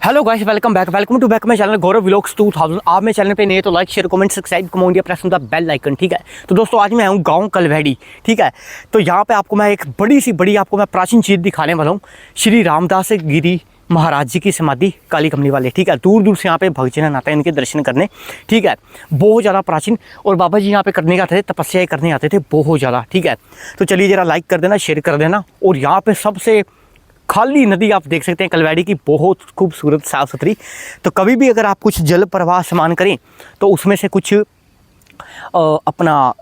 Hello guys, welcome to back my channel Gaurav vlogs 2000। आप मेरे channel पे नए तो like share comment subscribe comment या प्रेस द बेल आइकन। ठीक है, तो दोस्तों आज मैं हूँ गांव कलवैड़ी। ठीक है, तो यहाँ पे आपको मैं एक बड़ी आपको मैं प्राचीन चीज़ दिखाने वाला हूँ। श्री रामदास गिरी महाराज जी की समाधि काली कमली वाले। ठीक है, दूर दूर से यहाँ पे भक्तजन आते हैं इनके दर्शन करने। ठीक है, बहुत ज़्यादा प्राचीन, और बाबा जी यहाँ पे करने आते थे, तपस्या करने आते थे बहुत ज़्यादा। ठीक है, तो चलिए ज़रा लाइक कर देना, शेयर कर देना। और यहाँ पे सबसे खाली नदी आप देख सकते हैं कलवैड़ी की, बहुत खूबसूरत साफ़ सुथरी। तो कभी भी अगर आप कुछ जल प्रवाह सामान करें तो उसमें से कुछ अपना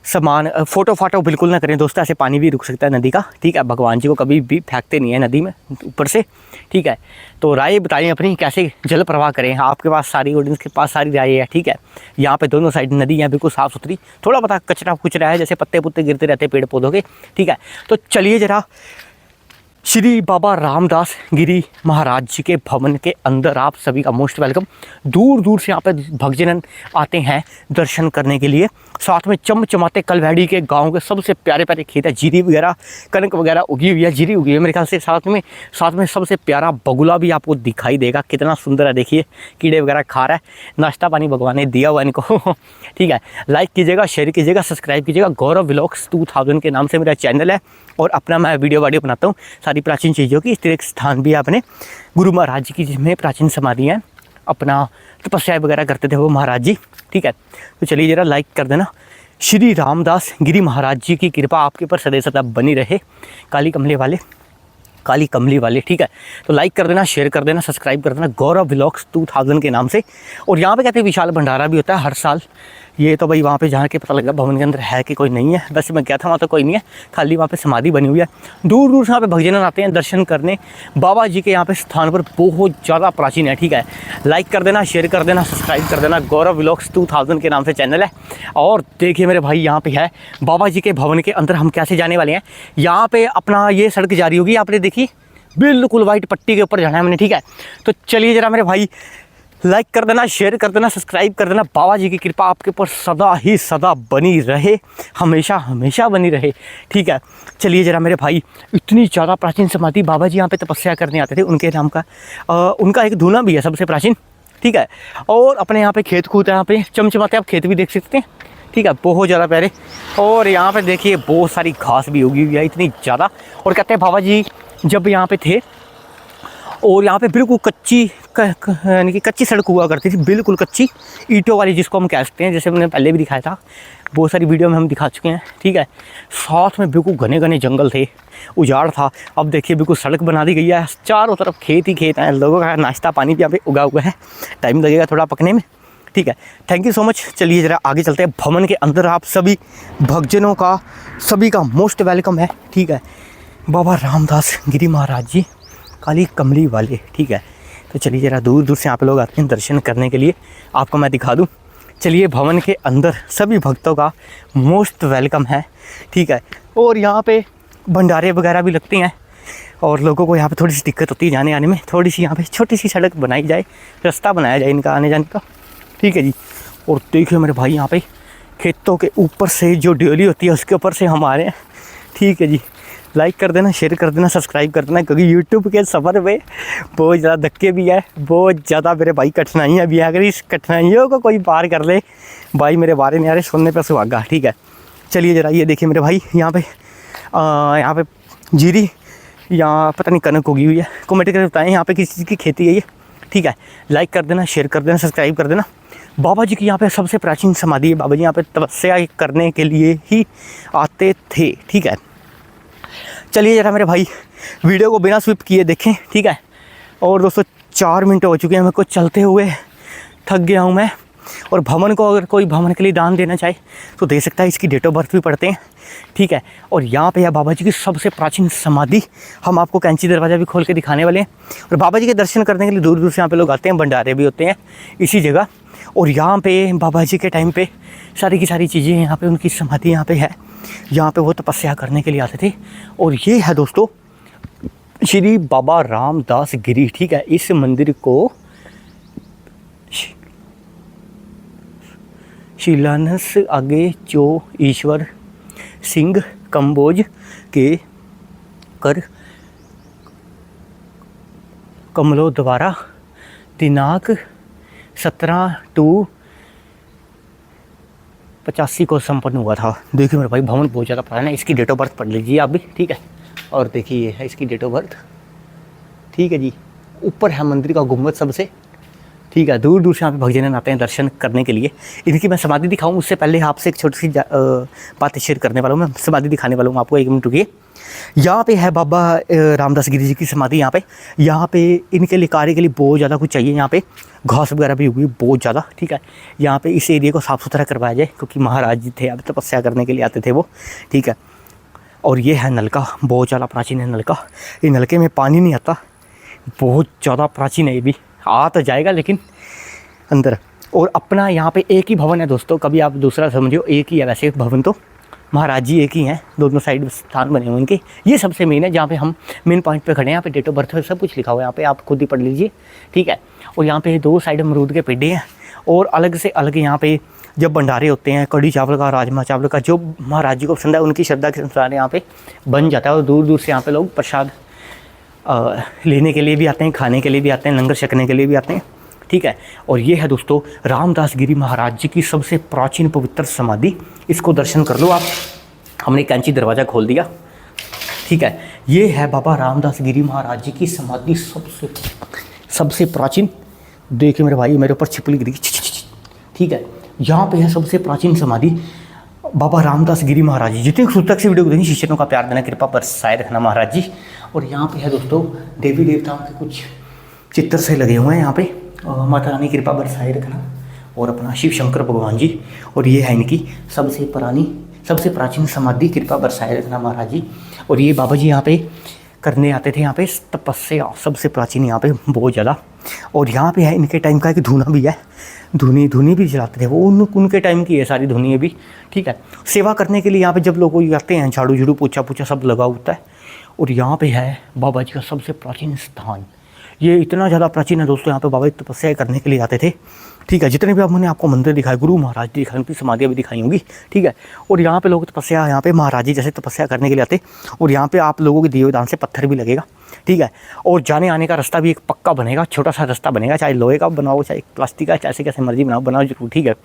सामान फ़ोटो फाटो बिल्कुल ना करें दोस्तों, ऐसे पानी भी रुक सकता है नदी का। ठीक है, भगवान जी को कभी भी फेंकते नहीं है नदी में ऊपर से। ठीक है, तो राय बताएं अपनी कैसे जल प्रवाह करें। आपके पास सारी ऑडियंस के पास सारी राय है। ठीक है, यहाँ पे दोनों साइड नदी है बिल्कुल साफ़ सुथरी, थोड़ा पता कचरा कुचरा है, जैसे पत्ते पुत्ते गिरते रहते पेड़ पौधों के। ठीक है, तो चलिए ज़रा श्री बाबा रामदास गिरी महाराज जी के भवन के अंदर आप सभी का मोस्ट वेलकम। दूर दूर से यहाँ पे भक्तजन आते हैं दर्शन करने के लिए। साथ में चमचमाते कलवैड़ी के गांव के सबसे प्यारे प्यारे खेत है, जीरी वगैरह कनक वगैरह उगी हुई है, जीरी उगी है मेरे ख्याल से। साथ में सबसे प्यारा बगुला भी आपको दिखाई देगा, कितना सुंदर है देखिए, कीड़े वगैरह खा रहा है, नाश्ता पानी भगवान ने दिया हुआ इनको। ठीक है, लाइक कीजिएगा, शेयर कीजिएगा, सब्सक्राइब कीजिएगा। गौरव व्लॉग्स 2000 के नाम से मेरा चैनल है, और अपना मैं वीडियो बनाता हूँ सारी प्राचीन चीज़ों की। इस तरह स्थान भी अपने गुरु महाराज जी की जिसमें प्राचीन समाधि हैं, अपना तपस्या वगैरह करते थे वो महाराज जी। ठीक है, तो चलिए ज़रा लाइक कर देना। श्री रामदास गिरी महाराज जी की कृपा आपके ऊपर सदैव सदा बनी रहे, काली कमली वाले। ठीक है, तो लाइक कर देना, शेयर कर देना, सब्सक्राइब कर देना, गौरव व्लॉग्स 2000 के नाम से। और यहाँ पे कहते हैं विशाल भंडारा भी होता है हर साल। ये तो भाई वहाँ पे जहाँ के पता लगा भवन के अंदर है कि कोई नहीं है, वैसे मैं गया था वहाँ तो कोई नहीं है, खाली वहाँ पे समाधि बनी हुई है। दूर दूर से यहाँ पे भक्तजन आते हैं दर्शन करने बाबा जी के यहाँ पे स्थान पर, बहुत ज़्यादा प्राचीन है। ठीक है, लाइक कर देना, शेयर कर देना, सब्सक्राइब कर देना। गौरव व्लॉग्स 2000 के नाम से चैनल है। और देखिए मेरे भाई, यहाँ पे है बाबा जी के भवन के अंदर हम कैसे जाने वाले हैं। यहाँ पे अपना ये सड़क जारी होगी, आपने देखी बिल्कुल वाइट पट्टी के ऊपर जाना है मैंने। ठीक है, तो चलिए ज़रा मेरे भाई लाइक कर देना, शेयर कर देना, सब्सक्राइब कर देना। बाबा जी की कृपा आपके ऊपर सदा ही सदा बनी रहे, हमेशा बनी रहे। ठीक है, चलिए ज़रा मेरे भाई, इतनी ज़्यादा प्राचीन समाधि, बाबा जी यहाँ पे तपस्या करने आते थे, उनके नाम का उनका एक धूना भी है सबसे प्राचीन। ठीक है, और अपने यहाँ पे खेत कूद है, यहाँ पे चमचमाते आप खेत भी देख सकते हैं। ठीक है, बहुत ज़्यादा प्यारे। और यहाँ पे देखिए बहुत सारी घास भी उगी हुई है, इतनी ज़्यादा। और कहते हैं बाबा जी जब यहाँ पे थे, और यहाँ पे बिल्कुल यानी कि कच्ची सड़क हुआ करती थी, बिल्कुल कच्ची ईंटों वाली, जिसको हम कह सकते हैं, जैसे मैंने पहले भी दिखाया था, बहुत सारी वीडियो में हम दिखा चुके हैं। ठीक है, साथ में बिल्कुल घने घने जंगल थे, उजाड़ था। अब देखिए बिल्कुल सड़क बना दी गई है, चारों तरफ खेत ही खेत हैं, लोगों का नाश्ता पानी भी यहाँ पे उगा हुआ है, टाइम लगेगा थोड़ा पकने में। ठीक है, थैंक यू सो मच। चलिए ज़रा आगे चलते हैं। भवन के अंदर आप सभी भक्तजनों का सभी का मोस्ट वेलकम है। ठीक है, बाबा रामदास गिरी महाराज जी काली कमली वाले। ठीक है, तो चलिए ज़रा दूर दूर से यहाँ पे लोग आते हैं दर्शन करने के लिए, आपको मैं दिखा दूँ। चलिए, भवन के अंदर सभी भक्तों का मोस्ट वेलकम है। ठीक है, और यहाँ पे भंडारे वगैरह भी लगते हैं, और लोगों को यहाँ पे थोड़ी सी दिक्कत होती है जाने आने में, थोड़ी सी यहाँ पे छोटी सी सड़क बनाई जाए, रास्ता बनाया जाए इनका आने जाने का। ठीक है जी, और देखिए मेरे भाई यहाँ पे खेतों के ऊपर से जो ड्योली होती है उसके ऊपर से हम आ रहे हैं। ठीक है जी, लाइक कर देना, शेयर कर देना, सब्सक्राइब कर देना, क्योंकि यूट्यूब के सफ़र में बहुत ज़्यादा धक्के भी है, बहुत ज़्यादा मेरे भाई कठिनाइयाँ भी है। अगर इस कठिनाइयों को कोई पार कर ले भाई, मेरे बारे नहीं आ रहे, सुनने पर सुहागा। ठीक है, चलिए ज़रा ये देखिए मेरे भाई, यहाँ पे जीरी या पता नहीं कनक उगी हुई है, कमेंट करके बताएं यहाँ पे किस चीज़ की खेती है ये। ठीक है, लाइक कर देना, शेयर कर देना, सब्सक्राइब कर देना। बाबा जी की यहाँ पे सबसे प्राचीन समाधि है, बाबा जी यहाँ पे तपस्या करने के लिए ही आते थे। ठीक है, चलिए ज़रा मेरे भाई वीडियो को बिना स्विप किए देखें। ठीक है, और दोस्तों 4 मिनट हो चुके हैं मेरे को चलते हुए, थक गया हूँ मैं। और भवन को अगर कोई भवन के लिए दान देना चाहे तो दे सकता है, इसकी डेट ऑफ बर्थ भी पढ़ते हैं। ठीक है, और यहाँ पे है बाबा जी की सबसे प्राचीन समाधि, हम आपको कैंची दरवाज़ा भी खोल के दिखाने वाले हैं। और बाबा जी के दर्शन करने के लिए दूर दूर से यहाँ पे लोग आते हैं, भंडारे भी होते हैं इसी जगह। और यहाँ पे बाबा जी के टाइम पे सारी की सारी चीज़ें, यहाँ पे उनकी समाधि यहाँ पे है, यहाँ पे वो तपस्या करने के लिए आते थे। और ये है दोस्तों श्री बाबा रामदास गिरी। ठीक है, इस मंदिर को शिलान्यास आगे जो ईश्वर सिंह कंबोज के कर कमलों द्वारा दिनांक 17/2/85 को संपन्न हुआ था। देखिए मेरे भाई भवन बहुत ज़्यादा पुराना है। इसकी डेट ऑफ बर्थ पढ़ लीजिए आप भी, ठीक है। और देखिए ये है इसकी डेट ऑफ बर्थ, ठीक है जी। ऊपर है मंदिर का गुम्बद सबसे, ठीक है। दूर दूर से यहाँ पे भक्तजन आते हैं दर्शन करने के लिए। इनकी मैं समाधि दिखाऊं उससे पहले आपसे एक छोटी सी बात शेयर करने वाला हूँ। मैं समाधि दिखाने वाला हूँ आपको, 1 मिनट रुकिए। यहाँ पे है बाबा रामदास गिरी जी की समाधि। यहाँ पे इनके लिए कार्य के लिए बहुत ज़्यादा कुछ चाहिए। यहाँ पे घास वगैरह भी हुई बहुत ज़्यादा, ठीक है। यहाँ पे इस एरिया को साफ़ सुथरा करवाया जाए, क्योंकि महाराज जी थे, अब तपस्या करने के लिए आते थे वो, ठीक है। और ये है नलका, बहुत ज़्यादा प्राचीन है नलका। ये नलके में पानी नहीं आता, बहुत ज़्यादा प्राचीन है। ये भी आ तो जाएगा लेकिन अंदर। और अपना यहाँ पे एक ही भवन है दोस्तों, कभी आप दूसरा समझो, एक ही है वैसे भवन तो। महाराज जी एक ही हैं, दोनों साइड स्थान बने हुए इनके। ये सबसे मेन है जहाँ पे हम मेन पॉइंट पे खड़े हैं। यहाँ पे डेट ऑफ बर्थ सब कुछ लिखा हुआ है, यहाँ पे आप खुद ही पढ़ लीजिए, ठीक है। और यहाँ पे 2 साइड अमरूद के पेड़े हैं। और अलग से अलग यहाँ पे जब भंडारे होते हैं, कढ़ी चावल का, राजमा चावल का, जो महाराज जी को पसंद है उनकी श्रद्धा के अनुसार यहाँ पे बन जाता है। और दूर दूर से यहाँ पे लोग प्रसाद लेने के लिए भी आते हैं, खाने के लिए भी आते हैं, लंगर छकने के लिए भी आते हैं, ठीक है। और ये है दोस्तों रामदास गिरी महाराज जी की सबसे प्राचीन पवित्र समाधि। इसको दर्शन कर लो आप। हमने कैंची दरवाज़ा खोल दिया, ठीक है। ये है बाबा रामदास गिरी महाराज जी की समाधि, सबसे प्राचीन। देखिए मेरे भाई मेरे ऊपर छिपली गिरी, ठीक है। यहाँ पे है सबसे प्राचीन समाधि बाबा रामदास गिरी महाराज जी। जितने खूब तक से वीडियो को देखें, शिष्यों का प्यार देना, कृपा बरसाए रखना महाराज जी। और यहाँ पे है दोस्तों देवी देवताओं के कुछ चित्र से लगे हुए हैं यहाँ पे। माता रानी कृपा बरसाए रखना, और अपना शिव शंकर भगवान जी। और ये है इनकी सबसे प्राचीन समाधि, कृपा बरसाए रखना महाराज जी। और ये बाबा जी यहाँ पे करने आते थे, यहाँ पे तपस्या सबसे प्राचीन यहाँ पे बहुत ज़्यादा। और यहाँ पे है इनके टाइम का एक धूना भी है, धुनी भी जलाते थे वो, उनके टाइम की है सारी धुनियाँ भी, ठीक है। सेवा करने के लिए यहाँ पे जब लोग आते हैं, झाड़ू पोछा सब लगा होता है। और यहाँ पे है बाबा जी का सबसे प्राचीन स्थान। ये इतना ज़्यादा प्राचीन है दोस्तों, यहाँ पे बाबा जी तपस्या करने के लिए आते थे, ठीक है। जितने भी अब मैंने आपको मंदिर दिखाए, गुरु महाराज जी दिखाए, उनकी समाधियाँ भी दिखाई होंगी, ठीक है। और यहाँ पे लोग तपस्या, यहाँ पे महाराज जी जैसे तपस्या करने के लिए आते। और यहाँ पे आप लोगों के दिए दान से पत्थर भी लगेगा, ठीक है। और जाने आने का रास्ता भी एक पक्का बनेगा, छोटा सा रास्ता बनेगा, चाहे लोहे का बनाओ चाहे प्लास्टिक का, चाहे कैसे मर्जी बनाओ जरूर, ठीक है।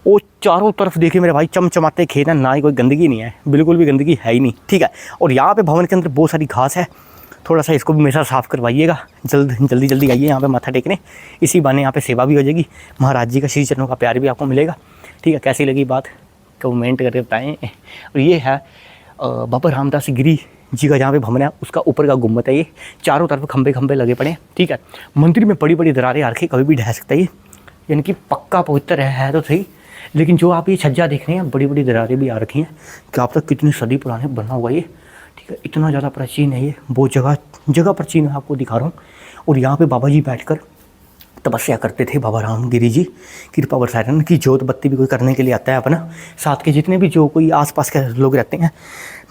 और चारों तरफ देखिए मेरे भाई चमचमाते खेत हैं, ना ही कोई गंदगी नहीं है, बिल्कुल भी गंदगी है ही नहीं, ठीक है। और यहाँ पे भवन के अंदर बहुत सारी घास है, थोड़ा सा इसको भी हमेशा साफ़ करवाइएगा। जल्दी आइए यहाँ पे माथा टेकने, इसी बहाने यहाँ पे सेवा भी हो जाएगी, महाराज जी का श्री चरणों का प्यार भी आपको मिलेगा, ठीक है। कैसी लगी बात कमेंट करके बताएं। और ये है बाबा रामदास गिरी जी का जहाँ पे भवन है, उसका ऊपर का गुम्बद है। ये चारों तरफ खंबे लगे पड़े हैं, ठीक है। मंदिर में बड़ी दरारें आ रखी, कभी भी ढह सकता है ये, यानी कि पक्का पवित्र है तो सही। लेकिन जो आप ये छज्जा देख रहे हैं, बड़ी दरारें भी आ रखी हैं, कि आप तक कितनी सदी पुराने बना हुआ ये, ठीक है। इतना ज़्यादा प्राचीन है ये, बहुत जगह प्राचीन है, आपको दिखा रहा हूँ। और यहाँ पे बाबा जी बैठकर तपस्या करते थे, बाबा रामगिरी जी कृपा बरसाए की जोत बत्ती भी कोई करने के लिए आता है अपना, साथ के जितने भी जो कोई आसपास के लोग रहते हैं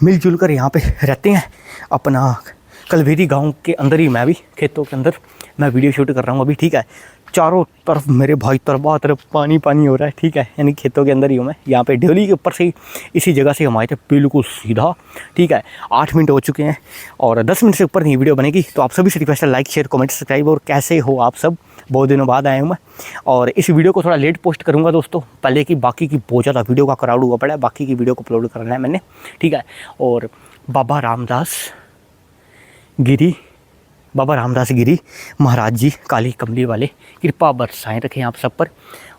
मिलजुल कर यहाँ पे रहते हैं। अपना कलवेरी गांव के अंदर ही, मैं भी खेतों के अंदर मैं वीडियो शूट कर रहा हूँ अभी, ठीक है। चारों तरफ मेरे भाई तरफ पानी हो रहा है, ठीक है। यानी खेतों के अंदर ही हूँ मैं, यहाँ पे ड्योली के ऊपर से ही इसी जगह से हम आए थे, बिल्कुल सीधा, ठीक है। 8 मिनट हो चुके हैं और 10 मिनट से ऊपर नहीं वीडियो बनेगी। तो आप सभी से रिक्वेस्ट है लाइक शेयर कमेंट सब्सक्राइब। और कैसे हो आप सब, बहुत दिनों बाद आए हूँ मैं। और इस वीडियो को थोड़ा लेट पोस्ट करूँगा दोस्तों, पहले की बाकी की बहुत ज़्यादा वीडियो का क्राउड हुआ पड़ा है, बाकी की वीडियो को अपलोड करना है मैंने, ठीक है। और बाबा रामदास गिरी महाराज जी काली कमली वाले कृपा बरसाएं रखें आप सब पर।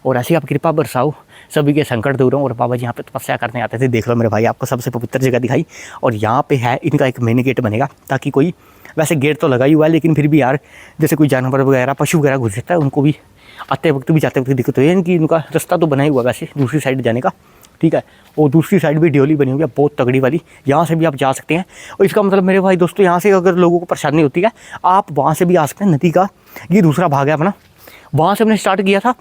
और ऐसे आप कृपा बरसाओ, सभी के संकट दूर हों। और बाबा जी यहाँ पे तपस्या करने आते थे, देख लो मेरे भाई, आपको सबसे पवित्र जगह दिखाई। और यहाँ पे है इनका एक मेन गेट बनेगा, ताकि कोई, वैसे गेट तो लगा ही हुआ है लेकिन फिर भी यार जैसे कोई जानवर वगैरह पशु वगैरह घुस सकता है, उनको भी आते वक्त भी जाते वक्त दिक्कत हो, यानी कि इनका रास्ता तो बना ही हुआ वैसे दूसरी साइड जाने का, ठीक है। और दूसरी साइड भी ड्योली बनी हुई है बहुत तगड़ी वाली, यहाँ से भी आप जा सकते हैं। और इसका मतलब मेरे भाई दोस्तों, यहाँ से अगर लोगों को परेशानी होती है आप वहाँ से भी आ सकते हैं। नदी का ये दूसरा भाग है अपना, वहाँ से हमने स्टार्ट किया था,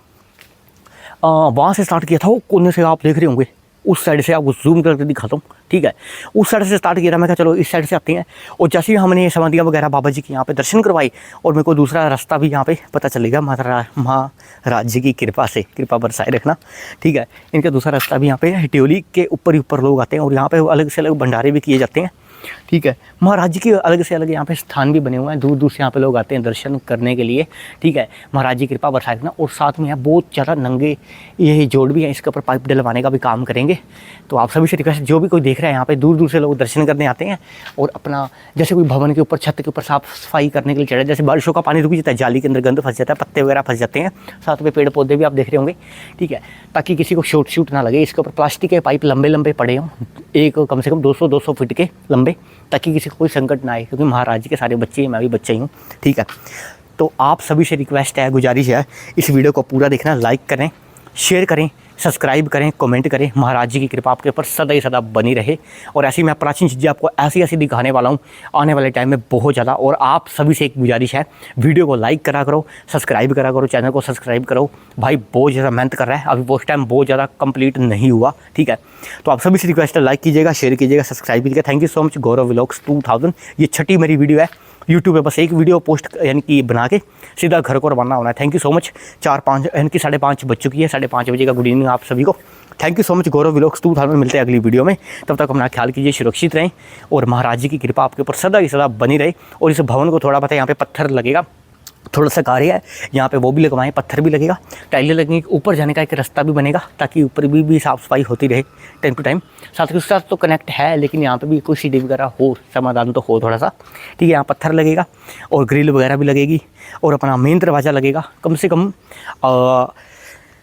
वो कोने से आप देख रहे होंगे, उस साइड से आपको जूम करके दिखाता हूँ, ठीक है। उस साइड से स्टार्ट किया था, मैं कहा चलो इस साइड से आते हैं। और जैसे ही हमने समाधियाँ वगैरह बाबा जी की यहाँ पे दर्शन करवाई, और मेरे को दूसरा रास्ता भी यहाँ पे पता चलेगा महाराज जी की कृपा से, कृपा बरसाए रखना, ठीक है। इनका दूसरा रास्ता भी यहाँ पे ड्योली के ऊपर ही ऊपर लोग आते हैं। और यहाँ पे अलग से अलग भंडारे भी किए जाते हैं, ठीक है। महाराज जी के अलग से अलग यहाँ पे स्थान भी बने हुए हैं, दूर दूर से यहाँ पे लोग आते हैं दर्शन करने के लिए। ठीक है, महाराज जी कृपा बरसाए रखना। और साथ में यहाँ बहुत ज़्यादा नंगे ये जोड़ भी हैं, इसके ऊपर पाइप डलवाने का भी काम करेंगे। तो आप सभी से रिक्वेस्ट, जो भी कोई देख रहा है यहाँ पे, दूर दूर से लोग दर्शन करने आते हैं और अपना जैसे कोई भवन के ऊपर छत के ऊपर साफ सफाई करने के लिए चढ़े, जैसे बारिशों का पानी रुक जाता है, जाली के अंदर गंद फंस जाता है, पत्ते वगैरह फंस जाते हैं, साथ में पेड़ पौधे भी आप देख रहे होंगे। ठीक है, ताकि किसी को शॉर्ट शूट ना लगे, इसके ऊपर प्लास्टिक के पाइप लंबे लंबे पड़े हों, एक कम से कम 200 फीट के लंबे, ताकि किसी को कोई संकट ना आए, क्योंकि महाराज जी के सारे बच्चे हैं, मैं भी बच्चा ही हूँ। ठीक है, तो आप सभी से रिक्वेस्ट है, गुजारिश है, इस वीडियो को पूरा देखना, लाइक करें, शेयर करें, सब्सक्राइब करें, कमेंट करें। महाराज जी की कृपा आपके ऊपर सदा ही सदा बनी रहे। और ऐसी मैं प्राचीन चीज़ें आपको ऐसी ऐसी दिखाने वाला हूँ आने वाले टाइम में बहुत ज़्यादा। और आप सभी से एक गुजारिश है, वीडियो को लाइक करा करो, सब्सक्राइब करा करो, चैनल को सब्सक्राइब करो। भाई बहुत ज़्यादा मेहनत कर रहा है, अभी वो टाइम बहुत ज़्यादा कंप्लीट नहीं हुआ। ठीक है, तो आप सभी से रिक्वेस्ट है, लाइक कीजिएगा, शेयर कीजिएगा, सब्सक्राइब कीजिएगा। Thank you so much. Gaurav vlogs 2000, ये छठी मेरी वीडियो है यूट्यूब पे। बस एक वीडियो पोस्ट यानी कि बना के सीधा घर को रवाना होना है। Thank you so much. 4-5 यानी कि 5:30 बज चुकी है, 5:30 बजे का गुड इवनिंग आप सभी को। Thank you so much. Gaurav vlogs 2000 मिलते हैं अगली वीडियो में। तब तक अपना ख्याल कीजिए, सुरक्षित रहें और महाराज जी की कृपा आपके ऊपर सदा ही सदा बनी रहे। और इस भवन को थोड़ा पता है, यहाँ पे पत्थर लगेगा, थोड़ा सा कार्य है यहाँ पे, वो भी लगवाएं, पत्थर भी लगेगा, टाइलें लगेंगी, ऊपर जाने का एक रास्ता भी बनेगा, ताकि ऊपर भी साफ़ सफाई होती रहे टाइम टू टाइम। साथ ही उसके साथ तो कनेक्ट है, लेकिन यहाँ पे भी कोई सीढ़ी वगैरह हो, समाधान तो हो थोड़ा सा। ठीक है, यहाँ पत्थर लगेगा और ग्रिल वगैरह भी लगेगी और अपना मेन दरवाज़ा लगेगा। कम से कम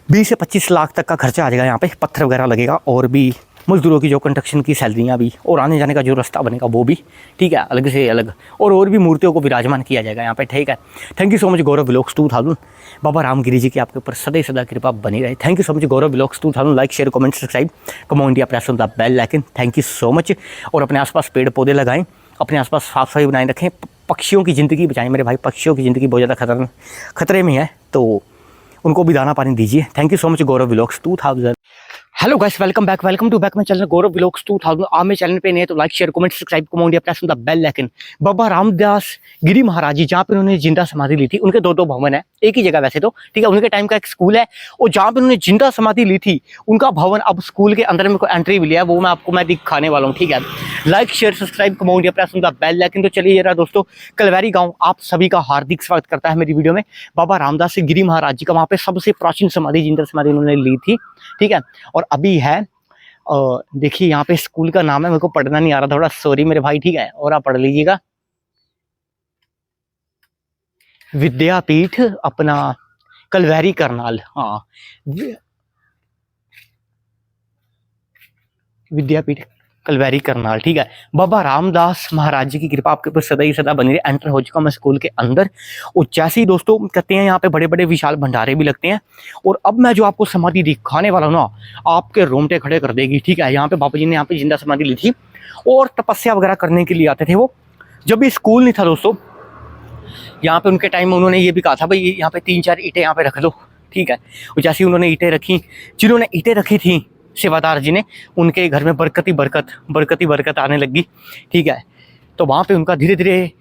20 से 25 लाख तक का खर्चा आ जाएगा। यहाँ पे पत्थर वगैरह लगेगा और भी मजदूरों की जो कंस्ट्रक्शन की सैलरियाँ भी, और आने जाने का जो रास्ता बनेगा वो भी। ठीक है, अलग से अलग, और भी मूर्तियों को विराजमान किया जाएगा यहाँ पे। ठीक है, thank you so much. Gaurav vlogs 2000, Baba Ramgiri ji की आपके ऊपर सदा ही सदा कृपा बनी रहे। Thank you so much. Gaurav vlogs 2000, like share comment subscribe, कमो India, press on the bell icon. Thank you so much. और अपने आसपास पेड़ पौधे लगाएं, अपने आसपास साफ सफाई बनाए रखें, पक्षियों की ज़िंदगी बचाएं मेरे भाई। पक्षियों की ज़िंदगी बहुत ज़्यादा खतरे में है, तो उनको भी दाना पानी दीजिए। Thank you so much. Gaurav vlogs 2000। Hello guys, welcome to back my channel Gaurav vlogs 2000। आप मेरे चैनल पे नए तो लाइक शेयर कमेंट सब्सक्राइब, कमो India, press on the bell icon. Baba Ramdas Giri Maharaj ji, जहाँ पे उन्होंने जिंदा समाधि ली थी, उनके दो भवन है, एक ही जगह वैसे तो। ठीक है, उनके टाइम का एक स्कूल है, और जहाँ पे उन्होंने जिंदा समाधि ली थी उनका भवन अब स्कूल के अंदर में को एंट्री मिली है, वो मैं आपको दिखाने वाला हूँ। ठीक है, लाइक शेयर सब्सक्राइब, कमो India, press on the bell icon. तो चलिए जरा दोस्तों, कलवैरी गाँव आप सभी का हार्दिक स्वागत करता है मेरी वीडियो में। बाबा रामदास गिरी महाराज जी का वहाँ पे सबसे प्राचीन समाधि, जिंदा समाधि उन्होंने ली थी। ठीक है, और अभी है, देखिए यहाँ पे स्कूल का नाम है, मेरे को पढ़ना नहीं आ रहा थोड़ा, सॉरी मेरे भाई। ठीक है, और आप पढ़ लीजिएगा, विद्यापीठ अपना कलवैरी करनाल। हाँ, विद्यापीठ कलवैरी करनाल। ठीक है, बाबा रामदास महाराज जी की कृपा आपके ऊपर सदा ही सदा बनी रहे। एंटर हो चुका मैं स्कूल के अंदर, और जैसे ही दोस्तों कहते हैं यहाँ पे बड़े बड़े विशाल भंडारे भी लगते हैं। और अब मैं जो आपको समाधि दिखाने वाला हूँ ना, आपके रोंगटे खड़े कर देगी। ठीक है, यहाँ पे बाबा जी ने यहाँ पे जिंदा समाधि ली थी, और तपस्या वगैरह करने के लिए आते थे वो, जब भी स्कूल नहीं था दोस्तों। यहाँ पे उनके टाइम में उन्होंने ये भी कहा था, भाई यहाँ पे 3-4 ईंटें यहाँ पे रख दो। ठीक है, और जैसे उन्होंने ईंटें रखी, जिन्होंने ईंटें रखी थी सेवादार जी ने, उनके घर में बरकत आने लगी। ठीक है, तो वहाँ पे उनका धीरे धीरे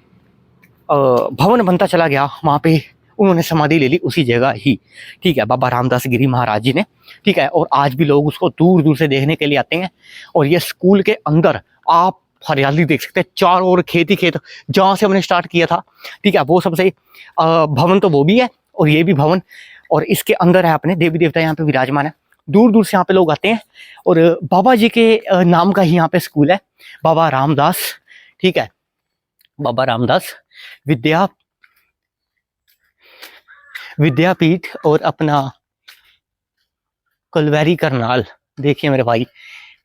भवन बनता चला गया। वहाँ पे उन्होंने समाधि ले ली उसी जगह ही। ठीक है, बाबा रामदास गिरी महाराज जी ने। ठीक है, और आज भी लोग उसको दूर दूर से देखने के लिए आते हैं। और ये स्कूल के अंदर आप हरियाली देख सकते हैं, चारों ओर खेत ही खेत, जहाँ से हमने स्टार्ट किया था। ठीक है, वो सबसे भवन तो वो भी है, और ये भी भवन, और इसके अंदर है अपने देवी देवता यहाँ पे विराजमान है। दूर दूर से यहाँ पे लोग आते हैं, और बाबा जी के नाम का ही यहाँ पे स्कूल है, बाबा रामदास। ठीक है, बाबा रामदास विद्यापीठ और अपना कलवैरी करनाल। देखिए मेरे भाई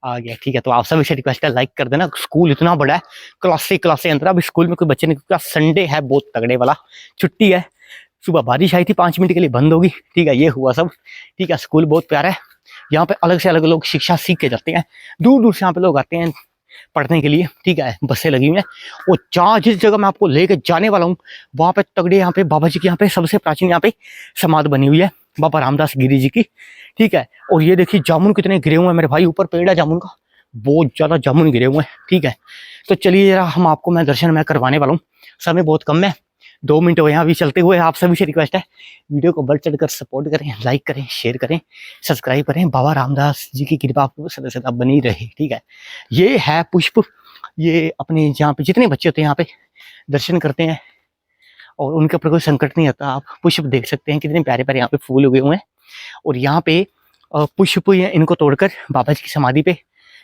आ गया। ठीक है, तो आप सभी से रिक्वेस्ट है, लाइक कर देना। स्कूल इतना बड़ा है, क्लास से अंदर। अब स्कूल में कोई बच्चे नहीं, क्योंकि संडे है, बहुत तगड़े वाला, छुट्टी है। सुबह बारिश आई थी, 5 मिनट के लिए बंद होगी। ठीक है, ये हुआ सब। ठीक है, स्कूल बहुत प्यारा है, यहाँ पे अलग से अलग लोग शिक्षा सीख के जाते हैं। दूर दूर से यहाँ पे लोग आते हैं पढ़ने के लिए। ठीक है, बसें लगी हुई हैं, और जहाँ जिस जगह मैं आपको लेके जाने वाला हूँ, वहाँ पे तगड़े, यहाँ पे बाबा जी की यहाँ पे सबसे प्राचीन यहाँ पे समाधि बनी हुई है, बाबा रामदास गिरी जी की। ठीक है, और ये देखिए जामुन कितने गिरे हुए हैं मेरे भाई, ऊपर पेड़ है जामुन का, बहुत ज्यादा जामुन गिरे हुए हैं। ठीक है, तो चलिए जरा हम आपको मैं दर्शन मैं करवाने वाला हूँ। समय बहुत कम है, 2 मिनट हो यहाँ भी चलते हुए। आप सभी से रिक्वेस्ट है, वीडियो को बढ़ चढ़ कर सपोर्ट करें, लाइक करें, शेयर करें, सब्सक्राइब करें। बाबा रामदास जी की कृपा आपको सदा सदा बनी रहे। ठीक है, ये है पुष्प ये अपने जहाँ पे जितने बच्चे होते हैं यहाँ पे दर्शन करते हैं और उनके ऊपर कोई संकट नहीं आता। आप पुष्प देख सकते हैं कितने प्यारे प्यारे यहाँ पे फूल उगे हुए हैं और यहाँ पे पुष्प इनको तोड़कर बाबा जी की समाधि पे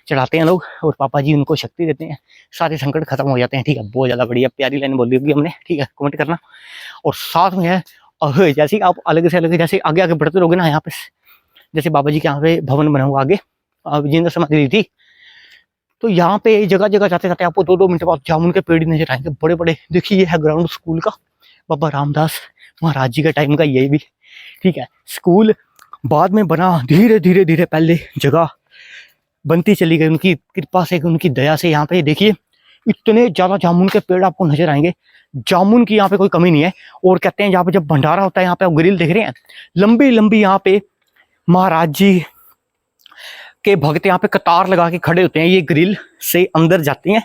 चढ़ाते हैं लोग और पापा जी उनको शक्ति देते हैं, सारे संकट खत्म हो जाते हैं। ठीक है, बहुत ज़्यादा बढ़िया प्यारी लाइन बोली होगी हमने। ठीक है, कमेंट करना। और साथ में है जैसे ही आप अलग से अलग जैसे आगे आगे बढ़ते रहोगे ना, यहाँ पे जैसे बाबा जी के यहाँ पे भवन बना हुआ आगे जिंदा समाधि ली थी, तो यहाँ पे जगह जगह जाते जाते आपको 2-2 मिनट बाद जामुन के पेड़ नजर आएंगे बड़े बड़े। देखिए ये है ग्राउंड स्कूल का, बाबा रामदास महाराज जी के टाइम का ये भी। ठीक है, स्कूल बाद में बना, धीरे धीरे धीरे पहले जगह बनती चली गई उनकी कृपा से, उनकी दया से। यहाँ पे देखिए इतने ज्यादा जामुन के पेड़ आपको नजर आएंगे, जामुन की यहाँ पे कोई कमी नहीं है। और कहते हैं यहाँ पे जब भंडारा होता है, यहाँ पे आप ग्रिल देख रहे हैं लंबी लंबी, यहाँ पे महाराज जी के भक्त यहाँ पे कतार लगा के खड़े होते हैं, ये ग्रिल से अंदर जाते हैं,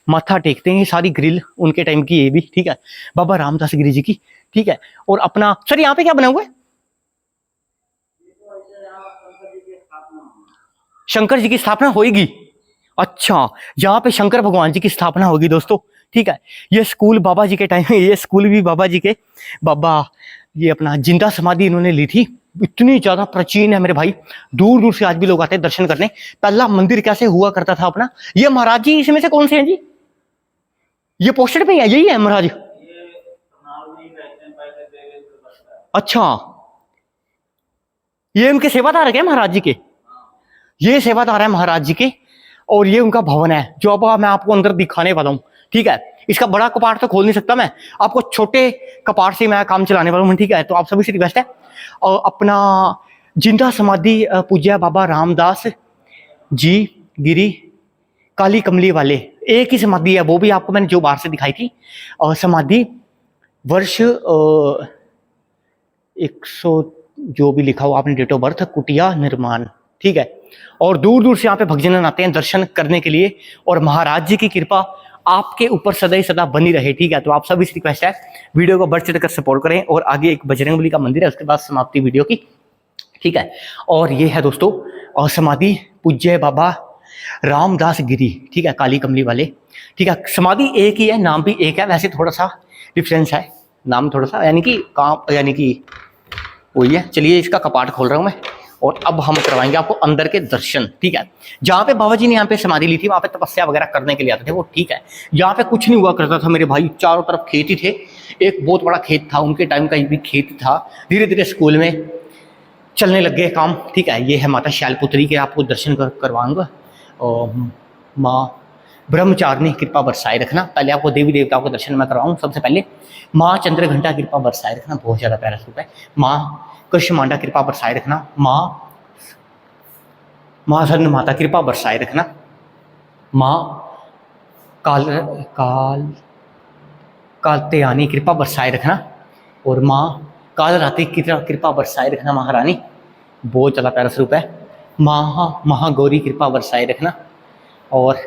माथा टेकते हैं। ये सारी ग्रिल उनके टाइम की ये भी। ठीक है, बाबा रामदास गिरी जी की। ठीक है, और अपना सर यहाँ पे क्या बना हुआ है? शंकर जी की स्थापना होगी। अच्छा, यहाँ पे शंकर भगवान जी की स्थापना होगी दोस्तों। ठीक है, ये स्कूल बाबा जी के टाइम में, ये स्कूल भी बाबा जी के, बाबा ये अपना जिंदा समाधि इन्होंने ली थी। इतनी ज्यादा प्राचीन है मेरे भाई, दूर दूर से आज भी लोग आते हैं दर्शन करने। पहला मंदिर कैसे हुआ करता था अपना, ये महाराज जी इसमें से कौन से हैं जी? ये पोस्टर पे है, यही है महाराज? अच्छा, ये उनके सेवादार है क्या महाराज जी के? ये सेवादार है महाराज जी के और ये उनका भवन है जो अब मैं आपको अंदर दिखाने वाला हूँ। ठीक है, इसका बड़ा कपाट तो खोल नहीं सकता मैं, आपको छोटे कपाट से मैं काम चलाने वाला हूँ। ठीक है, तो आप सभी से रिक्वेस्ट है, और अपना जिंदा समाधि पूज्य बाबा रामदास जी गिरी काली कमली वाले, एक ही समाधि है, वो भी आपको मैंने जो बाहर से दिखाई थी। और समाधि वर्ष 100 जो भी लिखा हुआ आपने डेट ऑफ बर्थ, कुटिया निर्माण। ठीक है, और दूर दूर से यहाँ पे भक्तजन आते हैं दर्शन करने के लिए और महाराज जी की कृपा आपके ऊपर सदा ही सदा बनी रहे। ठीक है, तो आप सभी से रिक्वेस्ट है वीडियो को बढ़ चढ़ कर सपोर्ट करें। और आगे एक बजरंगबली का मंदिर है, उसके बाद समाप्ति वीडियो की। ठीक है, और ये है दोस्तों और समाधि पूज्य बाबा रामदास गिरी। ठीक है, काली कमली वाले। ठीक है, समाधि एक ही है, नाम भी एक है, वैसे थोड़ा सा डिफरेंस है, नाम थोड़ा सा यानी कि काम यानी कि वही है। चलिए इसका कपाट खोल रहा हूँ मैं और अब हम करवाएंगे आपको अंदर के दर्शन। ठीक है, जहाँ पे बाबा जी ने यहाँ पे समाधि ली थी वहाँ पे तपस्या वगैरह करने के लिए आते थे वो। ठीक है, यहाँ पे कुछ नहीं हुआ करता था मेरे भाई, चारों तरफ खेत ही थे। एक बहुत बड़ा खेत था, उनके टाइम का भी खेत था। धीरे धीरे स्कूल में चलने लग गए काम। ठीक है, ये है माता शैलपुत्री के आपको दर्शन करवाऊंगा। और माँ ब्रह्मचारिणी कृपा बरसाए रखना। पहले आपको देवी देवताओं के दर्शन मैं करवाऊँ। सबसे पहले माँ चंद्रघंटा कृपा बरसाए रखना, बहुत ज़्यादा प्यारा स्वरूप है। माँ कृष्ण मांडा कृपा बरसाए रखना। माँ सरन माता कृपा बरसाए रखना। माँ कालत्यानी कृपा बरसाए रखना। और माँ कालरात्रि कृपा बरसाए रखना महारानी, बहुत ज़्यादा प्यारा स्वरूप है। माँ महागौरी कृपा बरसाए रखना। और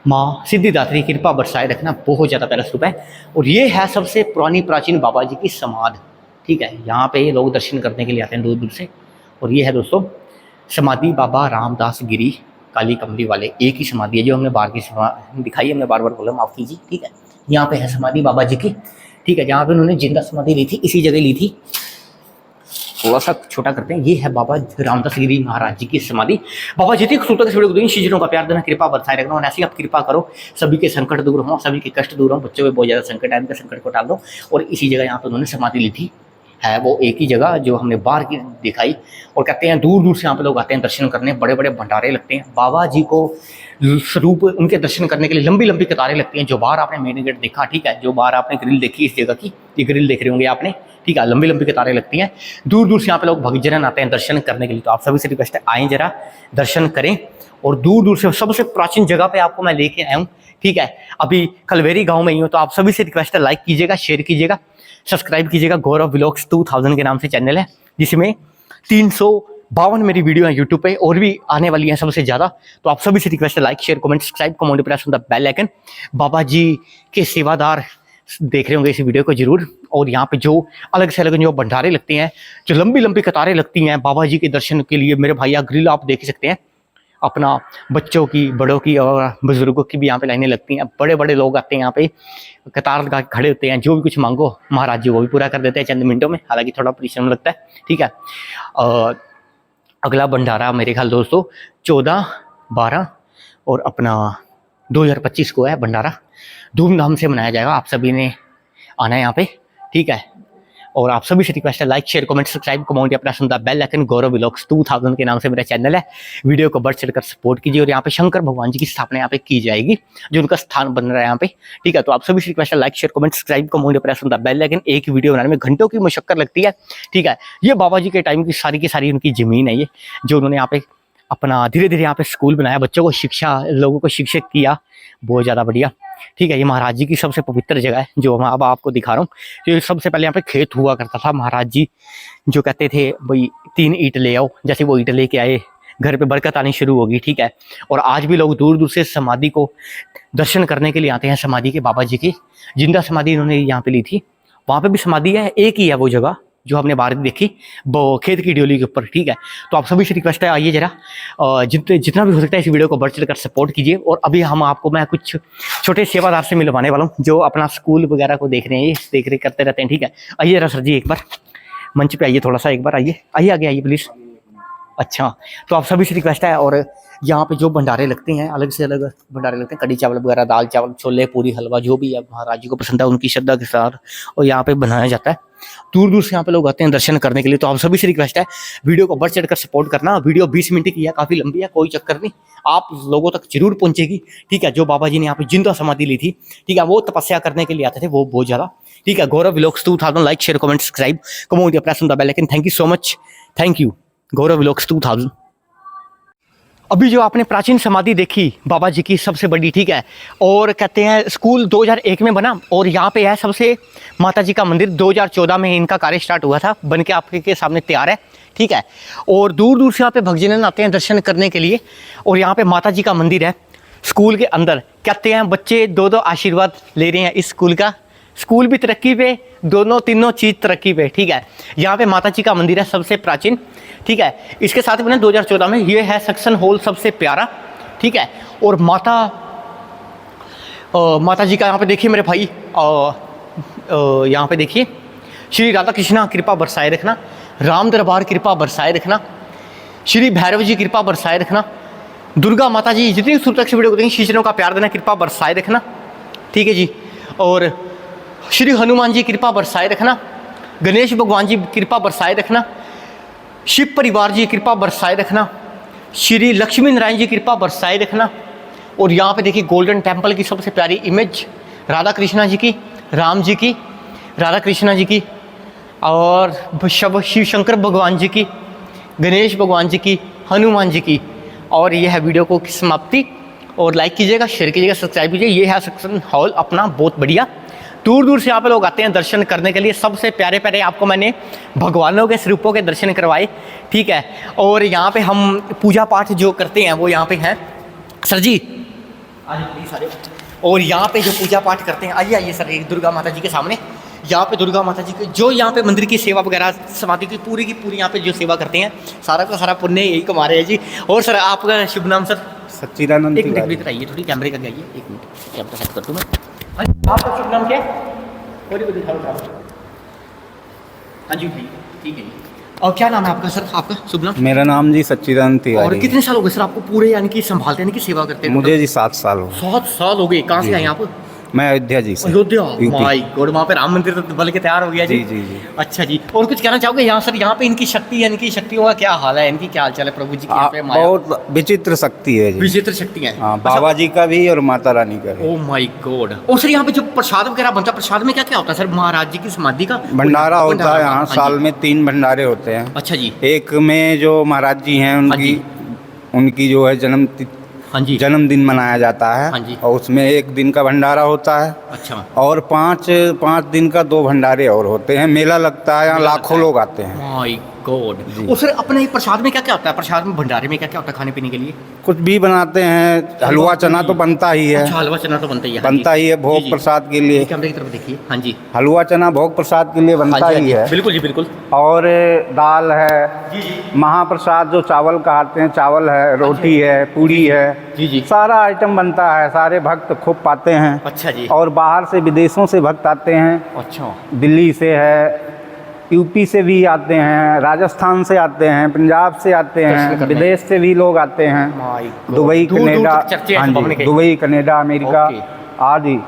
माँ सिद्धिदात्री कृपा बरसाए रखना, बहुत ज़्यादा प्यारा स्वरूप है। और ये है सबसे पुरानी प्राचीन बाबा जी की समाधि। ठीक है, यहाँ पे लोग दर्शन करने के लिए आते हैं दूर दूर से। और ये है दोस्तों समाधि बाबा रामदास गिरी काली कमली वाले, एक ही समाधि है जो हमने बाहर की दिखाई है, हमने बार बार बोला, माफ़ कीजिए। ठीक है, यहाँ पे है समाधि बाबा जी की। ठीक है, जहाँ पे उन्होंने जिंदा समाधि ली थी इसी जगह ली थी। थोड़ा सा छोटा करते हैं, ये है बाबा रामदास गिरी महाराज जी की समाधि। बाबा जितनी खूबसूरत वीडियो को शीजनों का प्यार देना, कृपा बरसाए रखना। और ऐसी आप कृपा करो, सभी के संकट दूर हो, सभी के कष्ट दूर हो। बच्चों में बहुत ज़्यादा संकट है, उनके संकट को टाल दो। और इसी जगह यहाँ पे उन्होंने समाधि ली थी, है वो एक ही जगह जो हमने बाहर की दिखाई। और कहते हैं दूर दूर से यहाँ पे लोग आते हैं दर्शन करने, बड़े बड़े भंडारे लगते हैं बाबा जी को स्वरूप उनके दर्शन करने के लिए। लंबी लंबी कतारें लगती हैं, जो बाहर आपने मेन गेट देखा। ठीक है, जो बाहर आपने ग्रिल देखी इस जगह की, ये ग्रिल देख रहे होंगे आपने। ठीक है, लंबी लंबी कतारें लगती हैं, दूर दूर से यहाँ पे लोग भक्तजन आते हैं दर्शन करने के लिए। तो आप सभी से रिक्वेस्ट है, आएँ जरा दर्शन करें। और दूर दूर से सबसे प्राचीन जगह पे आपको मैं लेके आया हूँ। ठीक है, अभी कलवेरी गाँव में ही हूँ। तो आप सभी से रिक्वेस्ट है, लाइक कीजिएगा, शेयर कीजिएगा, सब्सक्राइब कीजिएगा। गौरव व्लॉग्स 2000 के नाम से चैनल है, जिसमें 352 मेरी वीडियो है यूट्यूब पे, और भी आने वाली हैं सबसे ज़्यादा। तो आप सभी से रिक्वेस्ट है, like share comment subscribe comment press on the bell icon. Baba ji के सेवादार देख रहे होंगे इस वीडियो को जरूर। और यहाँ पे जो अलग से अलग जो भंडारे लगते हैं, जो लंबी लंबी कतारें लगती हैं बाबा जी के दर्शन के लिए मेरे भाई, ग्रिल आप देख सकते हैं। अपना बच्चों की, बड़ों की और बुजुर्गों की भी यहाँ पे लाइनें लगती हैं। बड़े बड़े लोग आते हैं यहाँ पे, कतार लगा के खड़े होते हैं, जो भी कुछ मांगो महाराज जी वो भी पूरा कर देते हैं चंद मिनटों में, हालांकि थोड़ा परिश्रम लगता है, ठीक है। अगला भंडारा मेरे ख्याल दोस्तों 14, 12 और अपना 2025 को है भंडारा, धूमधाम से मनाया जाएगा। आप सभी ने आना है यहाँ पे, ठीक है। और आप सभी से रिक्वेस्ट है, like share comment subscribe comment अपना सुनता बेल आइकन। गौरव व्लॉग्स 2000 के नाम से मेरा चैनल है, वीडियो को बढ़ चढ़कर सपोर्ट कीजिए। और यहाँ पे शंकर भगवान जी की स्थापना यहाँ पे की जाएगी, जो उनका स्थान बन रहा है यहाँ पे, ठीक है। तो आप सभी से रिक्वेस्ट है, like share comment subscribe comment अपना सुनता बेल आइकन। एक वीडियो बनाने में घंटों की मशक्कत लगती है, ठीक है। ये बाबा जी के टाइम की सारी उनकी जमीन है, ये जो उन्होंने यहाँ पे अपना धीरे धीरे यहाँ पे स्कूल बनाया, बच्चों को शिक्षा, लोगों को शिक्षित किया, बहुत ज़्यादा बढ़िया, ठीक है। ये महाराज जी की सबसे पवित्र जगह है, जो मैं अब आपको दिखा रहा हूँ। तो सबसे पहले यहाँ पे खेत हुआ करता था, महाराज जी जो कहते थे भाई 3 ईंट ले आओ, जैसे वो ईंट लेके आए घर पे बरकत आनी शुरू होगी, ठीक है। और आज भी लोग दूर दूर से समाधि को दर्शन करने के लिए आते हैं, समाधि के, बाबा जी की जिंदा समाधि इन्होंने यहाँ पे ली थी। वहाँ पे भी समाधि है, एक ही है वो जगह जो हमने बाहर देखी, वो खेत की ड्योली के ऊपर, ठीक है। तो आप सभी से रिक्वेस्ट है, आइए जरा जितना भी हो सकता है इस वीडियो को बढ़ चढ़कर सपोर्ट कीजिए। और अभी मैं कुछ छोटे सेवादार से मिलवाने वाला हूँ, जो अपना स्कूल वगैरह को देख रहे हैं, ये देख रेख करते रहते हैं, ठीक है। आइए जरा सर जी, एक बार मंच पे आइए, थोड़ा सा एक बार आइए आगे आइए प्लीज़। अच्छा, तो आप सभी से रिक्वेस्ट है, और यहाँ पे जो भंडारे लगते हैं, अलग से अलग भंडारे लगते हैं, कड़ी चावल वगैरह, दाल चावल, छोले, पूरी, हलवा, जो भी है महाराज जी को पसंद है उनकी श्रद्धा के साथ, और यहाँ पे बनाया जाता है। दूर दूर से यहाँ पे लोग आते हैं दर्शन करने के लिए। तो आप सभी से रिक्वेस्ट है, वीडियो को बढ़ चढ़कर सपोर्ट करना। वीडियो 20 मिनट की है, काफ़ी लंबी है, कोई चक्कर नहीं, आप लोगों तक जरूर पहुंचेगी, ठीक है। जो बाबा जी ने यहाँ पे जिंदा समाधि ली थी, ठीक है, वो तपस्या करने के लिए आते थे, वो बहुत ज़्यादा, ठीक है। Gaurav vlogs 2000, like share comment subscribe comment अपना सुनता bell icon. Thank you so much, thank you. Gaurav vlogs 2000। अभी जो आपने प्राचीन समाधि देखी बाबा जी की सबसे बड़ी, ठीक है, और कहते हैं स्कूल 2001 में बना, और यहाँ पे है सबसे माता जी का मंदिर 2014 में इनका कार्य स्टार्ट हुआ था, बन के आपके सामने तैयार है, ठीक है। और दूर दूर से यहाँ पे भक्तजन आते हैं दर्शन करने के लिए। और यहाँ पे माता जी का मंदिर है स्कूल के अंदर, कहते हैं बच्चे 2-2 आशीर्वाद ले रहे हैं इस स्कूल का, स्कूल भी तरक्की पे, दोनों तीनों चीज़ तरक्की पे, ठीक है। यहाँ पे माता जी का मंदिर है सबसे प्राचीन, ठीक है। इसके साथ में 2014 में ये है सेक्शन हॉल सबसे प्यारा, ठीक है। और माता जी का यहाँ पे देखिए मेरे भाई, यहाँ पे देखिए, श्री राधा कृष्णा कृपा बरसाए रखना, राम दरबार कृपा बरसाए रखना, श्री भैरव जी कृपा बरसाए रखना, दुर्गा माता जी जितनी सूरत से वीडियो को देखेंगे शीशरों का प्यार देना, कृपा बरसाए रखना, ठीक है जी। और श्री हनुमान जी कृपा बरसाए रखना, गणेश भगवान जी कृपा बरसाए रखना, शिव परिवार जी कृपा बरसाए रखना, श्री लक्ष्मी नारायण जी कृपा बरसाए रखना। और यहाँ पे देखिए गोल्डन टेम्पल की सबसे प्यारी इमेज, राधा कृष्णा जी की, राम जी की, राधा कृष्णा जी की, और शिव शंकर भगवान जी की, गणेश भगवान जी की, हनुमान जी की। और ये है वीडियो को की समाप्ति। और लाइक कीजिएगा, शेयर कीजिएगा, सब्सक्राइब कीजिए। ये है सेक्शन हॉल अपना, बहुत बढ़िया। दूर दूर से यहाँ पे लोग आते हैं दर्शन करने के लिए। सबसे प्यारे प्यारे आपको मैंने भगवानों के स्वरूपों के दर्शन करवाए, ठीक है। और यहाँ पे हम पूजा पाठ जो करते हैं वो यहाँ पे हैं सर जी, आइए प्लीज आइए। और यहाँ पे जो पूजा पाठ करते हैं, आइए आइए सर, एक दुर्गा माता जी के सामने, यहाँ पे दुर्गा माता जी की जो यहाँ पे मंदिर की सेवा वगैरह, समाधि की पूरी यहाँ पे जो सेवा करते हैं, सारा का सारा पुण्य यही कमा रहे हैं जी। और सर आपका शुभ नाम सर? सच्चिदानंद। एक मिनट भीतर आइए, थोड़ी कैमरे का आइए, एक मिनट कैमरा सेट कर दूँ मैं। आपका शुभ नाम क्या है? हाँ जी ठीक है। और क्या नाम है आपका सर? आपका शुभ नाम? मेरा नाम जी सच्चिदानंद तिवारी। और कितने साल हो गए सर आपको पूरे यानी कि संभालते यानी कि सेवा करते हैं? मुझे जी 7 साल हो गए। 7 साल हो गए। कहाँ से आए आप? मैं अयोध्या जी से। अयोध्या, माय गॉड, वहाँ पे राम मंदिर तो बल के तैयार हो गया जी। जी जी। अच्छा जी, और कुछ कहना चाहोगे यहाँ सर? यहाँ पे इनकी शक्ति, इनकी शक्तियों का क्या हाल है, इनकी क्या हाल चाल है प्रभु जी की? यहाँ पे बहुत विचित्र शक्ति है जी। विचित्र शक्ति है। हाँ, बाबा जी का भी और माता रानी का भी। Oh my God. और सर यहाँ पे जो प्रसाद वगैरह बनता है, प्रसाद में क्या क्या होता है सर? महाराज जी की समाधि का भंडारा होता है यहाँ, साल में 3 भंडारे होते हैं। अच्छा जी। एक में जो महाराज जी हैं उनकी जो है जन्मदिन मनाया जाता है। हाँ जी। और उसमें 1 दिन का भंडारा होता है। अच्छा। और 5 दिन का 2 भंडारे और होते हैं। मेला लगता है, यहाँ लाखों लोग आते हैं। My god. जी। और सर अपने प्रसाद में क्या क्या होता है, प्रसाद में भंडारे में क्या क्या होता है खाने पीने के लिए? कुछ भी बनाते हैं, हलवा चना तो बनता ही है। अच्छा, हलवा चना तो बनता ही है। हाँ बनता जी। ही है जी, भोग जी। प्रसाद के लिए। कैमरे की तरफ देखिए। हाँ जी। हलवा चना भोग प्रसाद के लिए बनता हाँ जी, हाँ ही जी। है। बिल्कुल जी, बिल्कुल। और दाल है, जी जी। महाप्रसाद जो चावल कहते हैं, चावल है, रोटी है, पूड़ी है, जी जी। सारा आइटम बनता है। सारे भक्त खूब पाते हैं। अच्छा जी। और बाहर से विदेशों से भक्त आते हैं, अच्छा। दिल्ली से है, यूपी से भी आते हैं, राजस्थान से आते हैं, पंजाब से आते दर्शन हैं, करने। विदेश से भी लोग आते हैं, माय गॉड। दुबई, दूर-दूर कनाडा। तक चर्चे हैं हाँ इस भवन जी, के। Dubai, Canada, America okay. आदि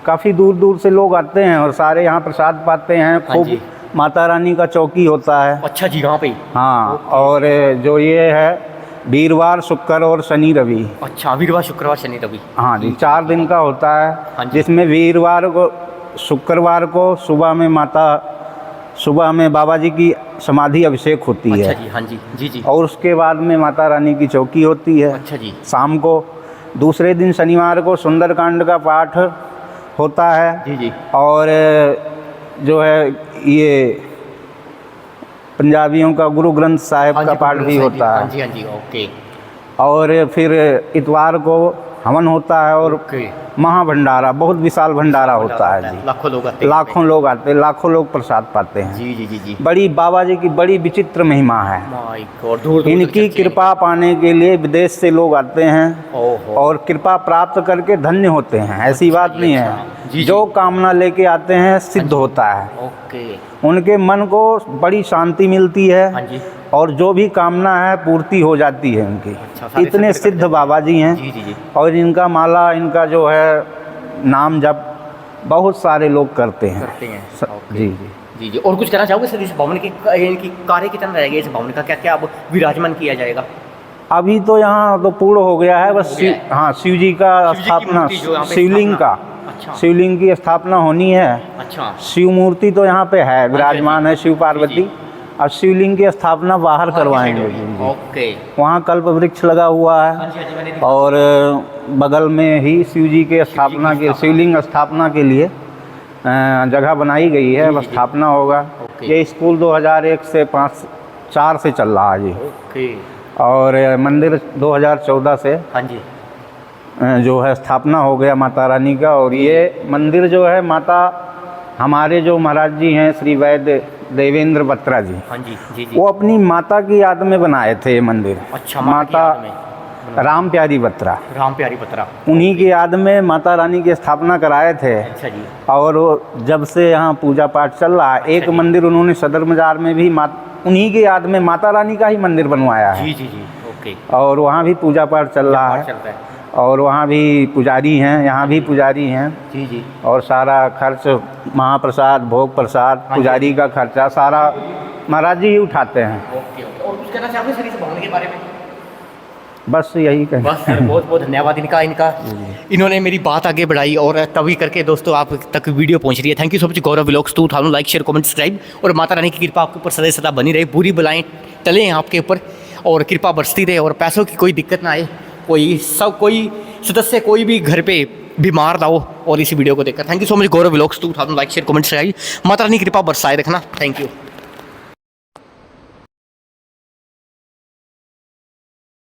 काफ़ी दूर दूर से लोग आते हैं और सारे यहाँ प्रसाद पाते हैं। हाँ खूब जी। माता रानी का चौकी होता है। अच्छा जी, यहाँ पे ही। हाँ, ओके। और जो ये है वीरवार, शुक्र और शनि रवि। अच्छा, वीरवार शुक्रवार शनि रवि। हाँ जी, 4 दिन का होता हाँ है, जी। जिसमें वीरवार को, शुक्रवार को सुबह में बाबा जी की समाधि अभिषेक होती अच्छा है। जी। हाँ जी। जी जी। और उसके बाद में माता रानी की चौकी होती है। अच्छा जी। शाम को दूसरे दिन शनिवार को सुंदरकांड का पाठ होता है। जी जी। और जो है ये पंजाबियों का गुरु ग्रंथ साहिब हाँ का जी, पाठ भी होता हाँ है। जी, हाँ जी। ओके। और फिर इतवार को हवन होता है और ओके। महाभंडारा, बहुत विशाल भंडारा होता है जी। लाखों लोग आते हैं। लाखों लोग आते हैं, लाखों लोग प्रसाद पाते हैं। जी जी जी जी। बड़ी बाबा जी की बड़ी विचित्र महिमा है। माय गॉड, दूर दूर इनकी कृपा पाने के लिए विदेश से लोग आते हैं ओहो। और कृपा प्राप्त करके धन्य होते हैं। ऐसी अच्छा बात जी, नहीं अच्छा। है, जी, जो कामना लेके आते हैं सिद्ध होता है। ओके। उनके मन को बड़ी शांति मिलती हाँ है जी। और जो भी कामना है पूर्ति हो जाती है उनकी। अच्छा, सारे इतने संकट कट सिद्ध जाते हैं। बाबा जी हैं। जी जी जी। और इनका माला, इनका जो है नाम जप बहुत सारे लोग करते हैं। करते हैं। ओके। जी जी। जी जी। और कुछ कहना चाहोगे सर, इस भवन की इनकी कार्य कितना रहेगा, इस भवन का क्या क्या अब विराजमान किया जाएगा? अभी तो यहाँ तो पूर्ण हो गया है, बस हो गया है। हाँ, शिव जी का शिव जी की स्थापना, मूर्ति जो यहाँ पे शिवलिंग का, स्थापना। अच्छा। शिवलिंग की स्थापना होनी है। अच्छा। शिव मूर्ति तो यहाँ पे है, विराजमान है शिव जी, पार्वती। जी। अब शिवलिंग की स्थापना बाहर करवाएंगे जी। ओके। वहाँ कल्प वृक्ष लगा हुआ हाँ है जी, हाँ जी, मैंने देखा। और बगल में ही शिव जी के स्थापना के, शिवलिंग स्थापना के लिए जगह बनाई गई है। जी, अब जी, जी। स्थापना होगा। ओके। ये स्कूल 2001 से 4 से चल रहा है जी। ओके। और मंदिर 2014 से हाँ जी। जो है स्थापना हो गया माता रानी का। और ये मंदिर जो है, माता हमारे जो महाराज जी हैं श्री वैद्य देवेंद्र बत्रा जी, हाँ जी। जी जी। वो अपनी माता की याद में बनाए थे ये मंदिर। अच्छा, माता की याद में। राम प्यारी बत्रा, राम प्यारी पत्रा। उन्हीं की याद में माता रानी की स्थापना कराए थे। अच्छा जी। और वो जब से यहाँ पूजा पाठ चल रहा है, एक जी। मंदिर उन्होंने सदर बाजार में भी उन्हीं की याद में माता रानी का ही मंदिर बनवाया है। जी जी जी। ओके। और वहाँ भी पूजा पाठ चल रहा है। चलता है। और वहाँ भी पुजारी हैं, यहाँ भी पुजारी हैं। जी जी। और सारा खर्च, महाप्रसाद, भोग प्रसाद, हाँ जी। पुजारी का खर्चा सारा महाराज जी ही उठाते हैं। Okay okay. और कुछ कहना चाहोगे सर इस भवन के बारे में? बस यही कहें। बस सर, बहुत बहुत धन्यवाद इनका इन्होंने मेरी बात आगे बढ़ाई और तभी करके दोस्तों आप तक वीडियो पहुंच रही है। Thank you so much Gaurav vlogs 2000। Like share comment subscribe. और माता रानी की कृपा आपके ऊपर सदा सदा बनी रहे, बुरी बलाएं टलें आपके ऊपर और कृपा बरसती रहे और पैसों की कोई दिक्कत ना आए। कोई सदस्य कोई भी घर पे बीमार ना हो और इसी वीडियो को देखकर। Thank you so much Gaurav vlogs 2000। Like share comment subscribe. Mata Rani की कृपा बरसाए रखना। Thank you.